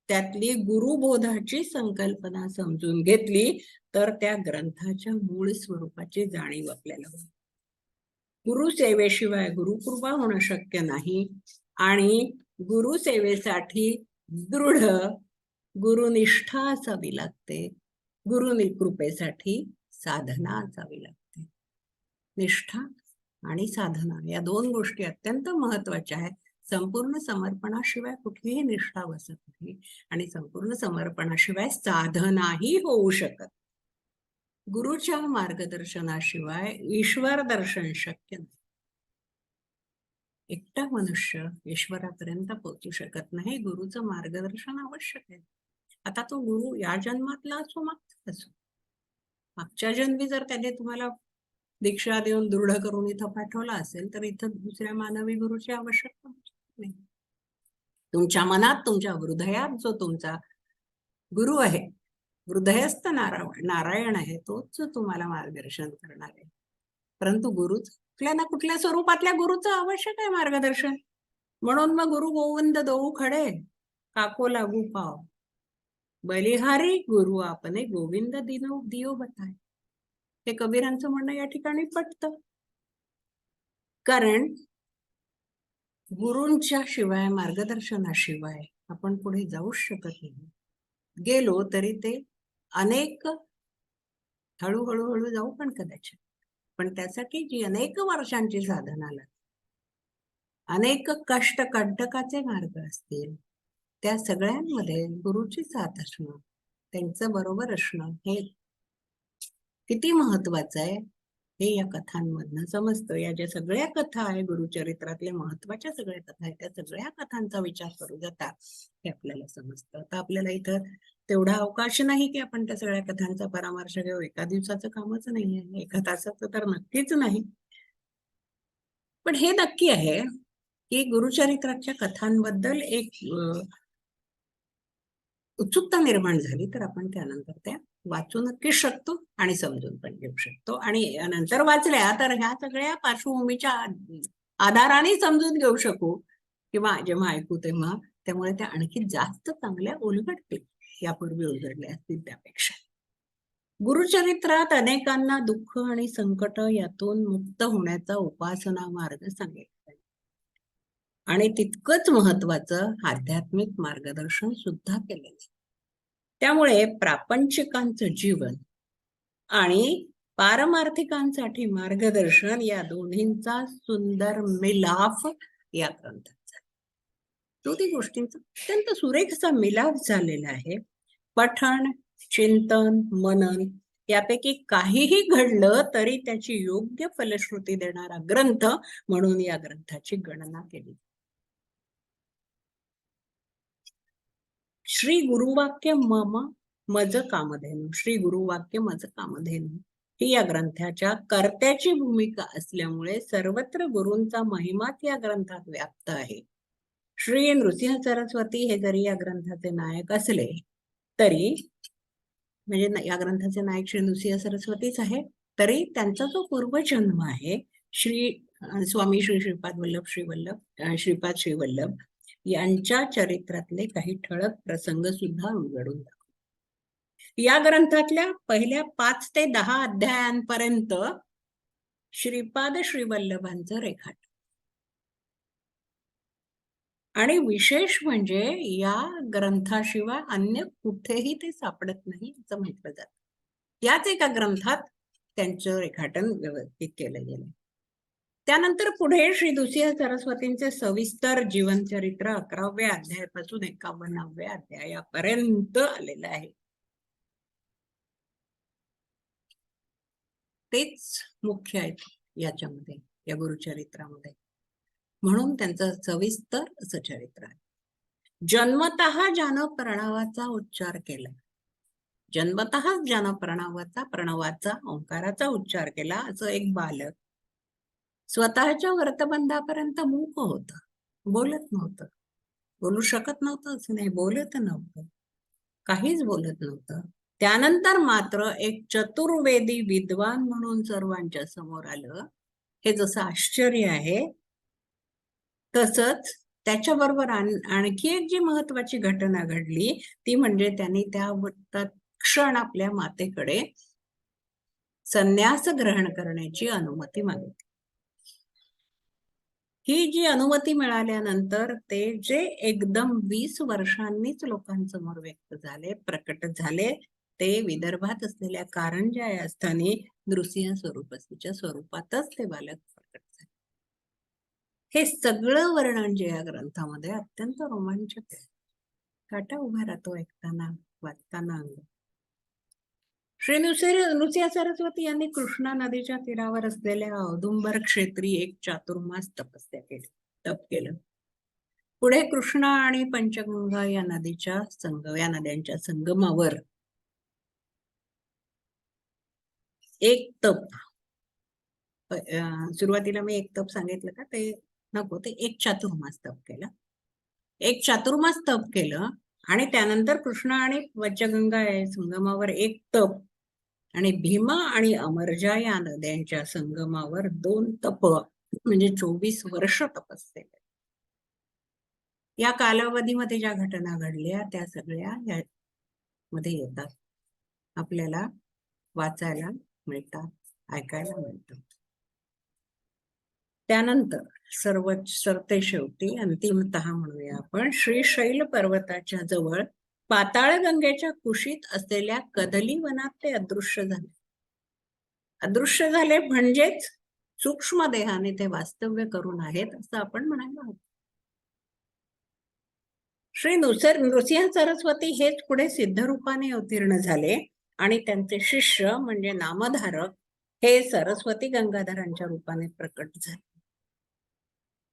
त्यातली गुरुबोधाची संकल्पना समजून घेतली तर त्या ग्रंथाच्या मूळ स्वरूपाची जाणीव आपल्याला होईल. गुरुसेवेशिवाय गुरुकृपा होणं शक्य नाही आणि गुरुसेवेसाठी दृढ गुरुनिष्ठा असावी लागते. गुरुकृपेसाठी साधना असावी लागते. निष्ठा आणि साधना या दोन गोष्टी अत्यंत महत्वाच्या आहेत. संपूर्ण समर्पणाशिवाय कुठलीही निष्ठा बसत नाही आणि संपूर्ण समर्पणाशिवाय साधनाही होऊ शकत. गुरुच्या मार्गदर्शनाशिवाय ईश्वर दर्शन शक्य नाही. एकटा मनुष्य ईश्वरापर्यंत पोहोचू शकत नाही, गुरुचं मार्गदर्शन आवश्यक आहे. आता तो गुरु या जन्मातला असो मागचा असो, मागच्या जन्मी जर त्याने तुम्हाला दीक्षा देऊन दृढ करून इथं पाठवला असेल तर इथं दुसऱ्या मानवी गुरुची आवश्यकता नाही. तुमच्या मनात, तुमच्या हृदयात जो तुमचा गुरु आहे, हृदयस्थ नारायण आहे, तोच तुम्हाला मार्गदर्शन करणार आहे. परंतु गुरुच कुठल्या ना कुठल्या स्वरूपातल्या गुरुचं आवश्यक आहे मार्गदर्शन. म्हणून मग गुरु गोविंद दोऊ खडे काको लागू पाव, बलिहारी गुरु आपने गोविंद दियो बताय, हे कबीरांचं म्हणणं या ठिकाणी पटतं. कारण गुरूंच्या शिवाय, मार्गदर्शनाशिवाय आपण पुढे जाऊच शकत नाही. गेलो तरी ते अनेक हळूहळू जाऊ पण कदाचित, पण त्यासाठी जी अनेक वर्षांची साधना लागते अनेक कष्ट कंटकाचे मार्ग असतील, त्या सगळ्यांमध्ये गुरुची साथ असणं, त्यांचं बरोबर असणं हे किती महत्वाचं आहे हे या कथांमधनं समजतं. या ज्या सगळ्या कथा आहे गुरुचरित्रातल्या महत्वाच्या सगळ्या कथा आहेत, त्या सगळ्या कथांचा विचार करू जाता हे आपल्याला समजतं. आता आपल्याला इथं तेवढा अवकाश नाही की आपण त्या सगळ्या कथांचा परामर्श घेऊ. एका दिवसाचं कामच नाही आहे, एका तासाचं तर नक्कीच नाही. पण हे नक्की आहे की गुरुचरित्राच्या कथांबद्दल एक उत्सुकता निर्माण झाली तर आपण त्यानंतर त्या वाचू नक्कीच शकतो आणि समजून पण घेऊ शकतो. आणि नंतर वाचल्या तर ह्या सगळ्या पार्श्वभूमीच्या आधाराने समजून घेऊ शकू किंवा जेव्हा ऐकू तेव्हा. त्यामुळे त्या आणखी जास्त चांगल्या उलगडतील, यापूर्वी उलगडल्या असतील त्यापेक्षा. गुरुचरित्रात अनेकांना दुःख आणि संकट यातून मुक्त होण्याचा उपासना मार्ग सांगितला आणि तितकंच महत्वाचं आध्यात्मिक मार्गदर्शन सुद्धा केलेलं. त्यामुळे प्रापंचिकांचं जीवन आणि पारमार्थिकांसाठी मार्गदर्शन या दोन्हींचा सुंदर मिलाफ या ग्रंथाचा. दोन्ही गोष्टींचा अत्यंत सुरेख असा मिलाफ झालेला आहे. पठण, चिंतन, मनन यापैकी काहीही घडलं तरी त्याची योग्य फलश्रुती देणारा ग्रंथ म्हणून या ग्रंथाची गणना केली. श्री गुरुवाक्य मम मज कामधेनु, श्री गुरुवाक्य मज कामधेनु ही या ग्रंथाच्या कर्त्याची भूमिका असल्यामुळे सर्वत्र गुरूंचा महिमाच या ग्रंथात व्याप्त आहे. श्री नृसिंह सरस्वती हे जरी या ग्रंथाचे नायक असले तरी, म्हणजे या ग्रंथाचे नायक श्री नृसिंह सरस्वतीच आहे, तरी त्यांचा जो पूर्वजन्म आहे श्री स्वामी श्री श्रीपाद वल्लभ श्रीपाद श्री वल्लभ यांच्या चरित्रातले काही ठळक प्रसंग सुद्धा उलगडून दाखवतात. या ग्रंथातल्या पहिल्या 5 ते 10 अध्यायांपर्यंत श्रीपाद श्रीवल्लभांचं रेखाट. आणि विशेष म्हणजे या ग्रंथाशिवाय अन्य कुठेही ते सापडत नाही असं म्हटलं जातं. याच एका ग्रंथात त्यांचं रेखाटन व्यवस्थित केलं गेलं. त्यानंतर पुढे श्री नृसिंह सरस्वतींचे सविस्तर जीवनचरित्र 11व्या अध्यायापासून 51व्या अध्यायापर्यंत आलेलं आहे. तेच मुख्य आहेत याच्यामध्ये, या गुरुचरित्रामध्ये. म्हणून त्यांचं सविस्तर असं चरित्र आहे. जन्मतः ज्यानं प्रणवाचा उच्चार केला, जन्मतः ज्यानं प्रणवाचा ओंकाराचा उच्चार केला असं एक बालक स्वतःच्या वर्तबंधापर्यंत मूक होतं, बोलत नव्हतं, बोलू शकत नव्हतं असं नाही, बोलत नव्हतं, काहीच बोलत नव्हतं. त्यानंतर मात्र एक चतुर्वेदी विद्वान म्हणून सर्वांच्या समोर आलं. हे जसं आश्चर्य आहे, तसंच त्याच्याबरोबर आणखी एक जी महत्वाची घटना घडली ती म्हणजे त्यांनी त्या क्षण आपल्या मातेकडे संन्यास ग्रहण करण्याची अनुमती मागितली. ही जी अनुमती मिळाल्यानंतर ते जे एकदम 20 वर्षांनीच लोकांसमोर व्यक्त झाले, प्रकट झाले, ते विदर्भात असलेल्या कारंजा या स्थानी नृसिंह स्वरूपाच्या स्वरूपातच ते बालक प्रकट झाले. हे सगळं वर्णन जे या ग्रंथामध्ये अत्यंत रोमांचक आहे. काटा उभा राहतो ऐकताना, वाचताना. श्री नृसिंह सरस्वती यांनी कृष्णा नदीच्या तीरावर असलेल्या औदुंबर क्षेत्री एक चातुर्मास तपस्या केली, तप केलं. पुढे कृष्णा आणि पंचगंगा या नद्यांच्या संगमावर एक तप, सुरुवातीला मी एक तप सांगितलं का, ते नको, ते एक चातुर्मास तप केलं. एक चातुर्मास तप केलं आणि त्यानंतर कृष्णा आणि पंचगंगा या संगमावर एक तप आणि भीमा आणि अमरजा या नद्यांच्या संगमावर 2 तप, म्हणजे 24 वर्ष तपस्या. या कालावधीमध्ये ज्या घटना घडल्या त्या सगळ्या या मध्ये येतात, आपल्याला वाचायला मिळतात, ऐकायला मिळतात. त्यानंतर सरते शेवटी अंतिमतः म्हणूया आपण, श्रीशैल पर्वताच्या जवळ पाताळगंगेच्या कुशीत असलेल्या कदली वनात ते अदृश्य झाले. अदृश्य झाले म्हणजेच सूक्ष्म देहाने ते वास्तव्य करून आहेत असं आपण म्हणायला हवं. श्री नृसिंह सरस्वती हेच पुढे सिद्धरूपाने अवतीर्ण झाले आणि त्यांचे शिष्य म्हणजे नामधारक हे सरस्वती गंगाधरांच्या रूपाने प्रकट झाले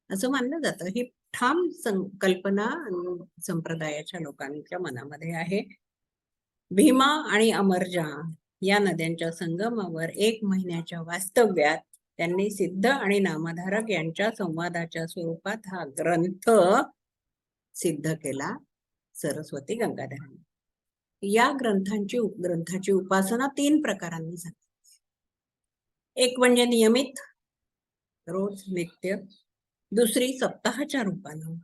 असं मानलं जातं. ही ठाम संकल्पना संप्रदायाच्या लोकांच्या मनामध्ये आहे. भीमा आणि अमरजा या नद्यांच्या संगमावर 1 महिन्याच्या वास्तव्यात त्यांनी सिद्ध आणि नामधारक यांच्या संवादाच्या स्वरूपात हा ग्रंथ सिद्ध केला सरस्वती गंगाधरांनी. या ग्रंथाची उपासना 3 प्रकारांनी झाली. एक म्हणजे नियमित, रोज नित्य, दुसरी सप्ताहाच्या रूपानं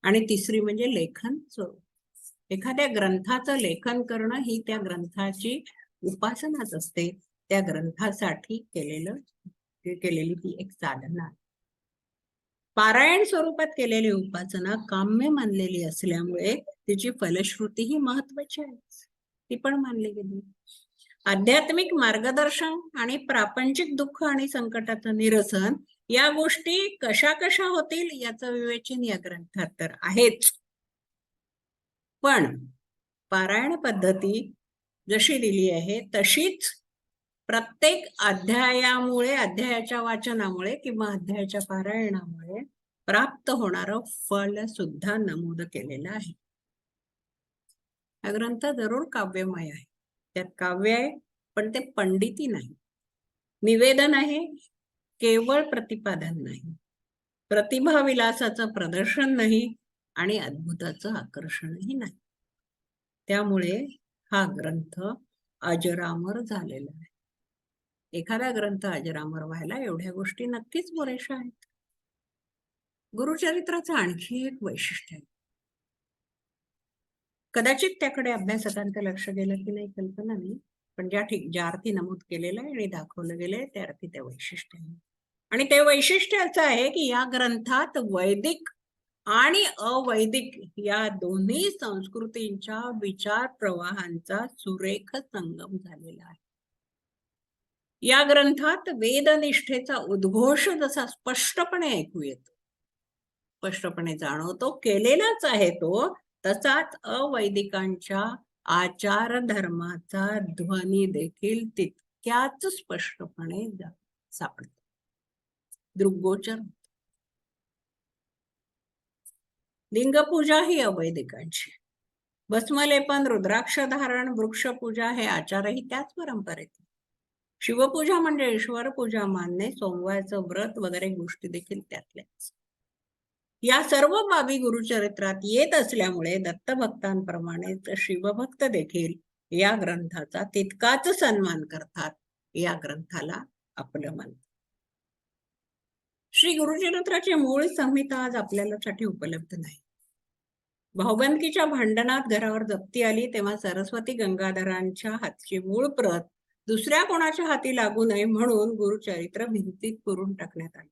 आणि तिसरी म्हणजे लेखन स्वरूप. एखाद्या ग्रंथाचं लेखन करणं ही त्या ग्रंथाची उपासनाच असते. त्या ग्रंथासाठी केलेली ती एक साधना. पारायण स्वरूपात केलेली उपासना काम्य मानलेली असल्यामुळे तिची फलश्रुती ही महत्वाची आहे, ती पण मानली गेली. आध्यात्मिक मार्गदर्शन आणि प्रापंचिक दुःख आणि संकटाचं निरसन या गोष्टी कशा कशा होतील याचं विवेचन या ग्रंथात तर आहेच. पण पारायण पद्धती जशी दिली आहे तशीच प्रत्येक अध्यायाच्या वाचनामुळे किंवा अध्यायाच्या पारायणामुळे प्राप्त होणारं फल सुद्धा नमूद केलेलं आहे. हा ग्रंथ जरूर काव्यमय आहे, त्यात काव्य आहे पण ते पंडिती नाही, निवेदन आहे, केवळ प्रतिपादन नाही, प्रतिभा विलासाचं प्रदर्शन नाही आणि अद्भुताचं आकर्षणही नाही. त्यामुळे हा ग्रंथ अजरामर झालेला आहे. एखादा ग्रंथ अजरामर व्हायला एवढ्या गोष्टी नक्कीच पुरेशा आहेत. गुरुचरित्राचं आणखी एक वैशिष्ट्य आहे. कदाचित त्याकडे अभ्यासकांचं लक्ष गेलं की नाही कल्पना नाही, पण ज्या अर्थी नमूद केलेलं आहे आणि दाखवलं गेलंय त्या अर्थी ते वैशिष्ट्य आहे. आणि ते वैशिष्ट्य असं आहे की या ग्रंथात वैदिक आणि अवैदिक या दोन्ही संस्कृतींच्या विचार प्रवाहांचा सुरेख संगम झालेला आहे. या ग्रंथात वेदनिष्ठेचा उद्घोष जसा स्पष्टपणे ऐकू येतो, स्पष्टपणे जाणवतो, केलेलाच आहे तो, तसाच अवैदिकांच्या आचार धर्माचा ध्वनी देखील तितक्याच स्पष्टपणे सापडतो, दृग्गोचर. लिंगपूजा ही अवैदिकांची, भस्मलेपन, रुद्राक्ष धारण, वृक्षपूजा हे आचारही त्याच परंपरेत. शिवपूजा म्हणजे ईश्वर पूजा मानणे, सोमवारचं व्रत वगैरे गोष्टी देखील त्यातल्याच. या सर्व बाबी गुरुचरित्रात येत असल्यामुळे दत्तभक्तांप्रमाणेच शिवभक्त देखील या ग्रंथाचा तितकाच सन्मान करतात, या ग्रंथाला आपलं मानतात. श्री गुरुचरित्राची मूळ संहिता आज आपल्यासाठी उपलब्ध नाही. भाऊबंदकीच्या भांडणात घरावर जप्ती आली तेव्हा सरस्वती गंगाधरांच्या हातची मूळ प्रत दुसऱ्या कोणाच्या हाती लागू नये म्हणून गुरुचरित्र भिंतीत पुरून टाकण्यात आले.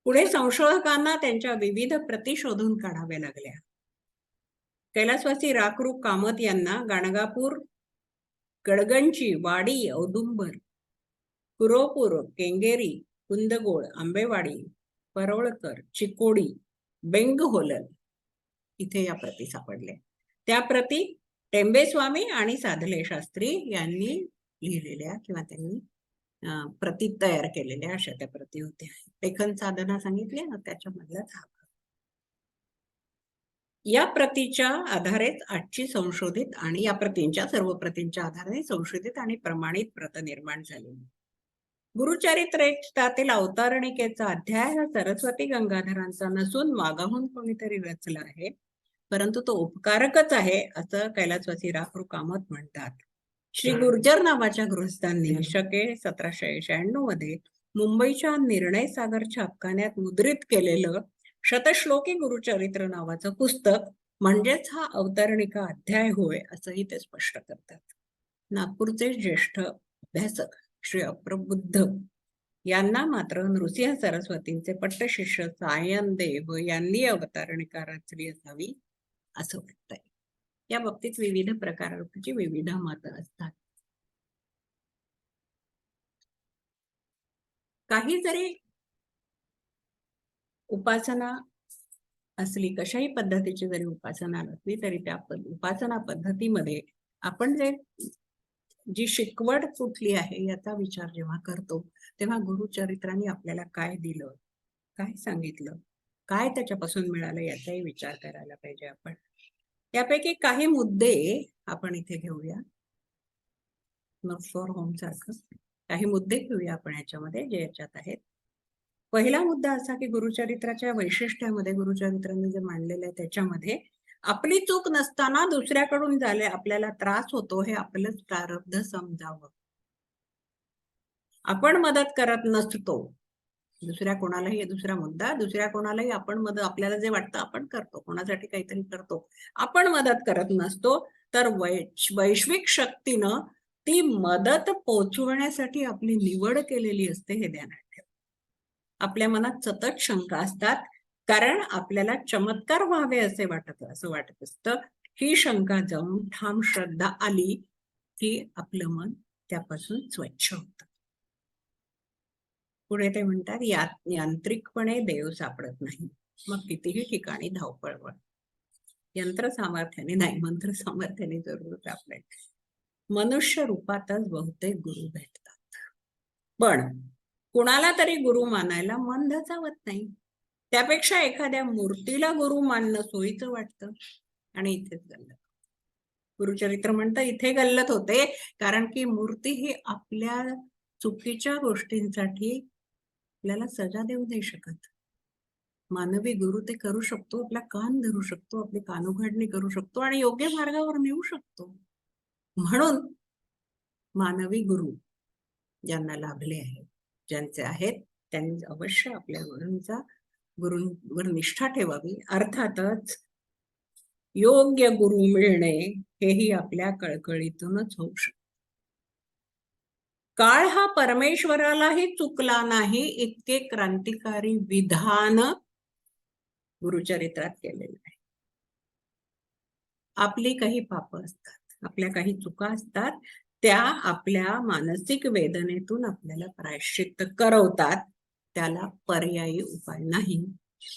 पुढे संशोधकांना त्यांच्या विविध प्रती शोधून काढाव्या लागल्या. कैलासवासी राकरू कामत यांना गाणगापूर, गडगंची, वाडी, औदुंबर, कुरोपूर, केंगेरी, कुंदगोळ, आंबेवाडी, परवळकर, चिकोडी, बेंगहोलल इथे या प्रती सापडल्या. त्या प्रती टेंबेस्वामी आणि साधले शास्त्री यांनी लिहिलेल्या किंवा त्यांनी प्रती तयार केलेल्या अशा त्या प्रती होत्या. लेखन साधना सांगितली ना, त्याच्यामधलाच हा. या प्रतीच्या आधारेच आजची संशोधित आणि या प्रतींच्या सर्व प्रतींच्या आधारे संशोधित आणि प्रमाणित प्रत निर्माण झाली. गुरुचरित्रातील अवतारणिकेचा अध्याय हा सरस्वती गंगाधरांचा नसून मागाहून कोणीतरी रचला आहे, परंतु तो उपकारकच आहे असं कैलासवासी राकरू कामत म्हणतात. श्री गुर्जर नावाच्या गृहस्थांनी शके 1796 मध्ये मुंबईच्या निर्णय सागर छापखान्यात मुद्रित केलेलं शतश्लोकी गुरुचरित्र नावाचं पुस्तक म्हणजेच हा अवतारणिका अध्याय होय असंही ते स्पष्ट करतात. नागपूरचे ज्येष्ठ अभ्यासक श्री अप्रबुद्ध यांना मात्र नृसिंह सरस्वतींचे पट्टशिष्य सायनदेव यांनी अवतारणिका रचली असावी असं वाटतंय. या बाबतीत विविध प्रकारची विविध मतं असतात. काही जरी उपासना असली, कशाही पद्धतीची जरी उपासना असली तरी त्या उपासना पद्धतीमध्ये आपण जी शिकवण कुठली आहे याचा विचार जेव्हा करतो, तेव्हा गुरुचरित्रांनी आपल्याला काय दिलं, काय सांगितलं, काय त्याच्यापासून मिळालं याचाही विचार करायला पाहिजे आपण. त्यापैकी काही मुद्दे आपण इथे घेऊया. नोट फॉर होम सारखं काही मुद्दे घेऊया आपण याच्यामध्ये जे याच्यात आहेत. पहिला मुद्दा असा की गुरुचरित्राच्या वैशिष्ट्यामध्ये गुरुचरित्रांनी जे मांडलेलं आहे त्याच्यामध्ये आपली चूक नसताना दुसऱ्याकडून झाले आपल्याला त्रास होतो हे आपलंच प्रारब्ध समजावं. आपण मदत करत नसतो दुसऱ्या कोणालाही, दुसरा मुद्दा, दुसऱ्या कोणालाही आपण मदत, आपल्याला जे वाटतं आपण करतो, कोणासाठी काहीतरी करतो, आपण मदत करत नसतो, तर वैश्विक शक्तीनं ती मदत पोहोचवण्यासाठी आपली निवड केलेली असते हे ध्यानात ठेवा. आपल्या मनात सतत शंका असतात कारण आपल्याला चमत्कार व्हावे असं वाटत असतं. ही शंका जाऊन ठाम श्रद्धा आली की आपलं मन त्यापासून स्वच्छ होतं. पुढे ते म्हणतात यांत्रिकपणे देव सापडत नाही, मग कितीही ठिकाणी धावपळ. यंत्र सामर्थ्याने नाही, मंत्र सामर्थ्याने जरूर सापडेल. मनुष्य रूपातच बहुतेक गुरु भेटतात, पण कुणाला तरी गुरु मानायला मन धचावत नाही. त्यापेक्षा एखाद्या मूर्तीला गुरु मानणं सोयीचं वाटतं आणि इथेच गल्लत. गुरुचरित्र म्हणतं इथे गल्लत होते कारण की मूर्ती ही आपल्या चुकीच्या गोष्टींसाठी आपल्याला सजा देऊ नाही शकत. मानवी गुरु ते करू शकतो, आपला कान धरू शकतो, आपली कानोघाडणी करू शकतो आणि योग्य मार्गावर नेऊ शकतो. म्हणून मानवी गुरु ज्यांना लाभले आहेत, ज्यांचे आहेत, त्यांनी अवश्य आपल्या गुरूंवर निष्ठा ठेवावी. अर्थातच योग्य गुरु मिळणे हेही आपल्या कळकळीतूनच होऊ शकते. काळ हा परमेश्वरालाही चुकला नाही इतके क्रांतिकारी विधान गुरुचरित्रात केलेलं आहे. आपली काही पाप असतात, आपल्या काही चुका असतात, त्या आपल्या मानसिक वेदनेतून आपल्याला प्रायश्चित्त करवतात. त्याला पर्यायी उपाय नाही,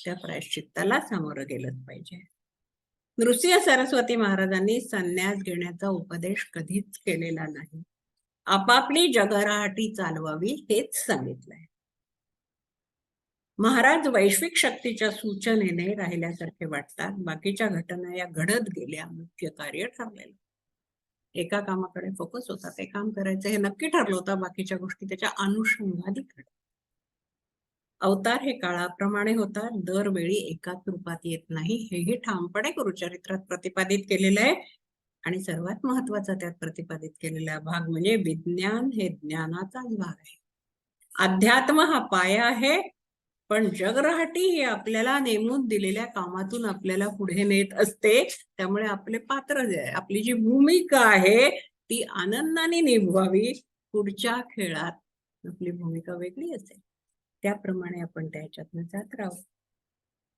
त्या प्रायश्चित्ताला सामोरं गेलंच पाहिजे. नृसिंह सरस्वती महाराजांनी संन्यास घेण्याचा उपदेश कधीच केलेला नाही. आपापली जगराहाटी चालवावी हेच सांगितलंय. महाराज वैश्विक शक्तीच्या सूचनेने राहिल्यासारखे वाटतात, बाकीच्या घटना या घडत गेल्या, मुख्य कार्य ठरलेलं. एका कामाकडे फोकस होता, ते काम करायचं हे नक्की ठरलं होतं, बाकीच्या गोष्टी त्याच्या अनुषंगाने घडत. अवतार हे काळाप्रमाणे होतात, दरवेळी एकाच रूपात येत नाही, हेही ठामपणे गुरुचरित्रात प्रतिपादित केलेलं आहे. आणि सर्वात महत्वाचा त्यात प्रतिपादित केलेला भाग म्हणजे विज्ञान हे ज्ञानाचाच भाग आहे. अध्यात्म हा पाया आहे, पण जगराहाटी ही आपल्याला नेमून दिलेल्या कामातून आपल्याला पुढे नेत असते. त्यामुळे आपले पात्र जे आहे, आपली जी भूमिका आहे ती आनंदाने निभवावी. पुढच्या खेळात आपली भूमिका वेगळी असेल, त्याप्रमाणे आपण त्याच्यातनं जात राहू.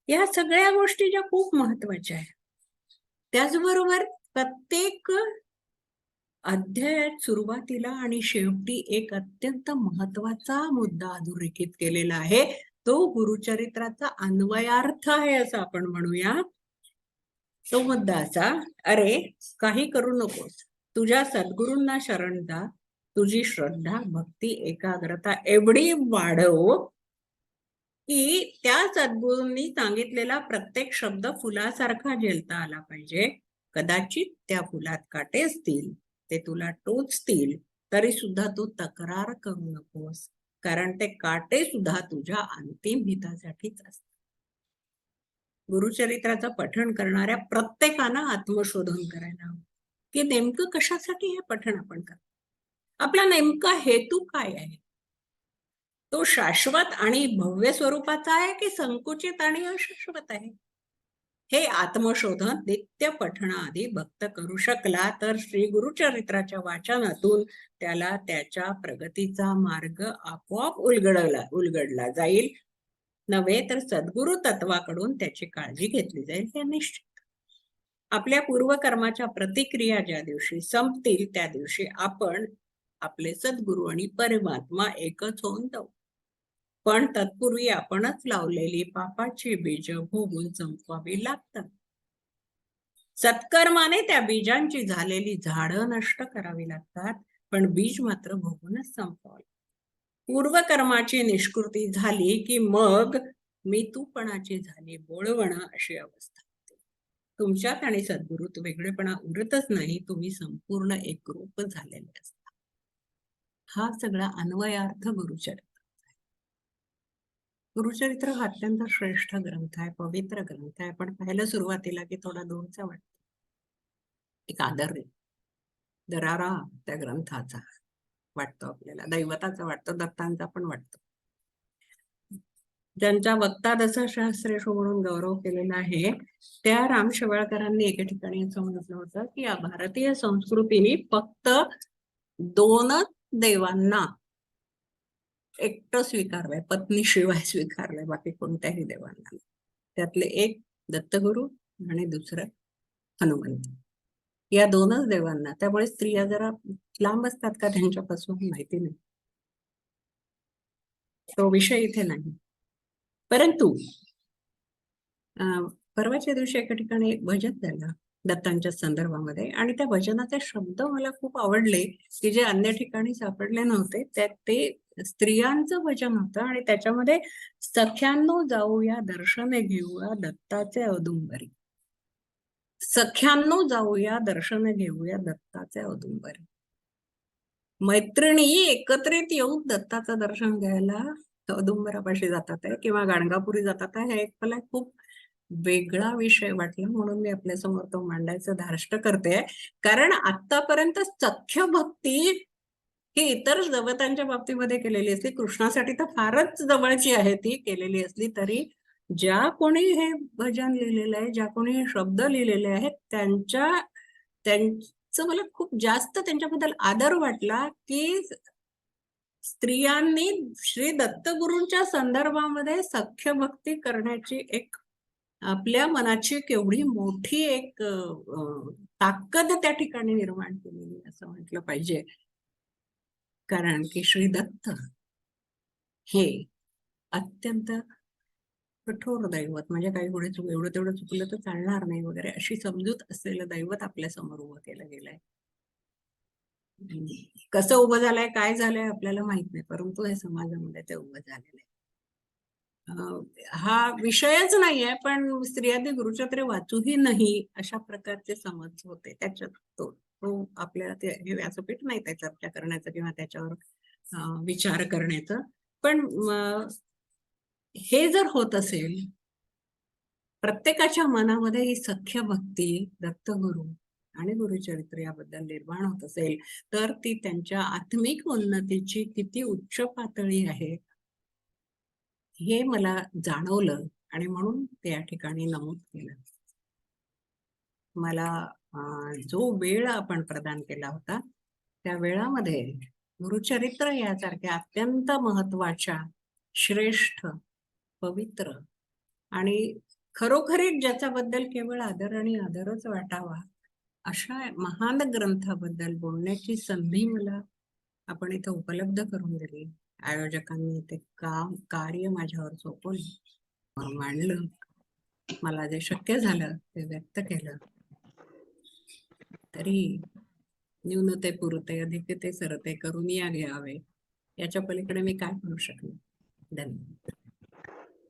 या सगळ्या गोष्टी ज्या खूप महत्वाच्या आहेत. त्याचबरोबर प्रत्येक अध्यायात सुरुवातीला आणि शेवटी एक अत्यंत महत्वाचा मुद्दा अधोरेखित केलेला आहे. तो गुरुचरित्राचा अन्वयार्थ आहे असं आपण म्हणूया. तो मुद्दा असा, अरे काही करू नकोस, तुझ्या सद्गुरूंना शरण जा, तुझी श्रद्धा, भक्ती, एकाग्रता एवढी वाढव की त्या सद्गुरूंनी सांगितलेला प्रत्येक शब्द फुलासारखा झेलता आला पाहिजे. कदाचित त्या फुलात काटे असतील, ते तुला टोचतील, तरी सुद्धा तू तक्रार करू नकोस, कारण ते काटे सुद्धा तुझ्या अंतिम हितासाठीच असतात. गुरुचरित्राचं पठण करणाऱ्या प्रत्येकानं आत्मशोधन करायला हवं की नेमकं कशासाठी हे पठण आपण करतो, आपला नेमका हेतू काय आहे. तो शाश्वत आणि भव्य स्वरूपाचा आहे की संकुचित आणि अशाश्वत आहे. हे आत्मशोधन नित्य पठणाआधी भक्त करू शकला तर श्री गुरुचरित्राच्या वाचनातून त्याला त्याच्या प्रगतीचा मार्ग आपोआप उलगडला जाईल, नव्हे तर सद्गुरु तत्वाकडून त्याची काळजी घेतली जाईल हे निश्चित. आपल्या पूर्वकर्माच्या प्रतिक्रिया ज्या दिवशी संपतील त्या दिवशी आपण आपले सद्गुरु आणि परमात्मा एकच होऊन जाऊ. पण तत्पूर्वी आपणच लावलेली पापाची बीज भोगून संपवावी लागतात. सत्कर्माने त्या बीजांची झालेली झाडं नष्ट करावी लागतात, पण बीज मात्र भोगूनच संपवावी. पूर्वकर्माची निष्कृती झाली की मग मी तूपणाची झाली बोळवण अशी अवस्था होते. तुमच्यात आणि सद्गुरूत वेगळेपणा उरतच नाही, तुम्ही संपूर्ण एकरूप झालेले असता. हा सगळा अन्वयार्थ गुरुचरित्र. गुरुचरित्र हा अत्यंत श्रेष्ठ ग्रंथ आहे, पवित्र ग्रंथ आहे. पण पाहिलं सुरुवातीला की थोडा दूरचा वाटतो, एक आदर दरारा त्या ग्रंथाचा वाटतो आपल्याला, दैवताचा वाटतो, दत्तांचा पण वाटतो. ज्यांचा वक्ता दशशास्त्रेषु म्हणून गौरव केलेला आहे, त्या राम शेवाळकरांनी एके ठिकाणी असं म्हटलं होतं की या भारतीय संस्कृतीने फक्त 2 देवांना एकटं स्वीकारलंय, पत्नीशिवाय स्वीकारलंय, बाकी कोणत्याही देवांना. त्यातले एक दत्तगुरु आणि दुसरं हनुमंत. या 2च देवांना. त्यामुळे स्त्रिया जरा लांब असतात का त्यांच्यापासून माहिती नाही, तो विषय इथे नाही. परंतु परवाच्या दिवशी एका ठिकाणी एक भजन झालं दत्तांच्या संदर्भामध्ये, आणि त्या भजनाचे शब्द मला खूप आवडले की जे अन्य ठिकाणी सापडले नव्हते. त्यात ते स्त्रियांचं भजन होतं आणि त्याच्यामध्ये सख्यांनो जाऊया दर्शने घेऊया दत्ताचे औदुंबरी. सख्यांनो जाऊया दर्शने घेऊया दत्ताचे औदुंबरी. मैत्रिणी एकत्रित येऊन दत्ताचं दर्शन घ्यायला औदुंबरापाशी जातात आहे किंवा गाणगापुरी जातात आहे. हे एक मला खूप वेगळा विषय वाटला, म्हणून मी आपल्या समोर तो मांडायचं धार्ष्ट करते. कारण आतापर्यंत सख्य भक्ती ही इतर देवतांच्या बाबतीमध्ये केलेली असली, कृष्णासाठी तर फारच जवळची आहे ती केलेली असली तरी, ज्या कोणी हे भजन लिहिलेलं आहे, ज्या कोणी हे शब्द लिहिलेले आहेत, त्यांचं मला खूप जास्त त्यांच्याबद्दल आदर वाटला की स्त्रियांनी श्री दत्तगुरूंच्या संदर्भामध्ये सख्य भक्ती करण्याची एक आपल्या मनाची केवढी मोठी एक ताकद त्या ठिकाणी निर्माण केलेली असं म्हटलं पाहिजे. कारण की श्री दत्त हे अत्यंत कठोर दैवत, म्हणजे काही पुढे एवढं तेवढं चुकलं तर चालणार नाही वगैरे अशी समजूत असलेलं दैवत आपल्या समोर उभं केलं गेलंय. कसं उभं झालंय, काय झालंय आपल्याला माहित नाही, परंतु हे समाजामध्ये ते उभं झालेलं आहे. हा विषयच नाहीये, पण स्त्रियांनी गुरुचरित्र वाचूही नाही अशा प्रकारचे समज होते त्याच्यात. तो आपल्याला ते हे व्यासपीठ नाही त्या चर्चा करण्याचं किंवा त्याच्यावर विचार करण्याचं. पण हे जर होत असेल, प्रत्येकाच्या मनामध्ये ही सख्य भक्ती दत्तगुरु आणि गुरुचरित्र याबद्दल निर्माण होत असेल, तर ती त्यांच्या आत्मिक उन्नतीची किती उच्च पातळी आहे हे मला जाणवलं आणि म्हणून ते या ठिकाणी नमूद केलं. मला जो वेळ आपण प्रदान केला होता त्या वेळामध्ये गुरुचरित्र यासारख्या अत्यंत महत्वाच्या, श्रेष्ठ, पवित्र आणि खरोखरीच ज्याच्याबद्दल केवळ आदर आणि आदरच वाटावा अशा महान ग्रंथाबद्दल बोलण्याची संधी मला आपण इथं उपलब्ध करून दिली. आयोजकांनी ते कार्य माझ्यावर सोपवलं, मांडलं, मला जे शक्य झालं ते व्यक्त केलं. तरी न्यूनते पुरते अधिकते सरते करून या घ्यावे, याच्या पलीकडे मी काय म्हणू शकले. धन्यवाद.